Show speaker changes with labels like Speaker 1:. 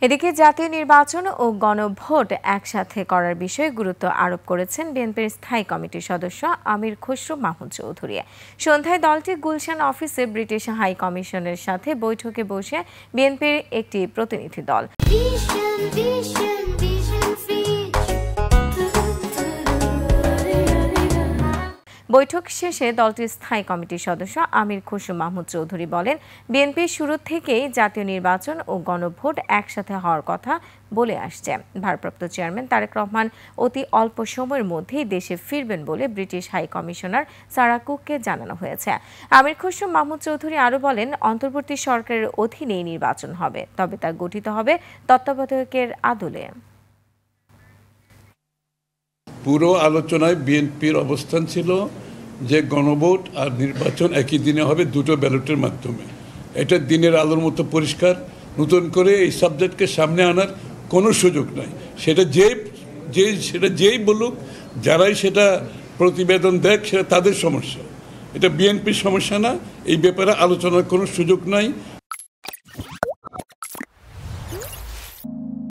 Speaker 1: এদিকে জাতীয় নির্বাচন ও গণভোট একসাথে করার বিষয়ে গুরুত্ব আরোপ করেছেন বিএনপির স্থায়ী কমিটির সদস্য আমির খসরু মাহমুদ চৌধুরী। সন্ধ্যায় দলটি গুলশান অফিসে ব্রিটিশ হাই কমিশনের সাথে বৈঠকে বসে বিএনপির একটি প্রতিনিধি দল বৈঠক শেষে দলটির স্থায়ী কমিটির সদস্য আমির খসরু মাহমুদ চৌধুরী বলেন, বিএনপি শুরু থেকেই জাতীয় নির্বাচন ও গণভোট একসাথে হওয়ার কথা বলে আসছে। ভারপ্রাপ্ত চেয়ারম্যান তারেক রহমান অতি অল্প সময়ের মধ্যেই দেশে ফিরবেন বলে ব্রিটিশ হাই কমিশনার সারা কুককে জানানো হয়েছে। আমির খসরু মাহমুদ চৌধুরী আরও বলেন, অন্তর্বর্তী সরকারের অধীনেই নির্বাচন হবে, তবে তা গঠিত হবে তত্ত্বাবধায়কের আদলে।
Speaker 2: পুরো আলোচনায় বিএনপির অবস্থান ছিল যে গণভোট আর নির্বাচন একই দিনে হবে, দুটো ব্যালটের মাধ্যমে। এটা দিনের আলোর মতো পরিষ্কার। নতুন করে এই সাবজেক্টকে সামনে আনার কোনো সুযোগ নাই। সেটা যেই বলুক, যারাই সেটা প্রতিবেদন দেখ, সেটা তাদের সমস্যা, এটা বিএনপির সমস্যা না। এই ব্যাপারে আলোচনার কোনো সুযোগ নাই।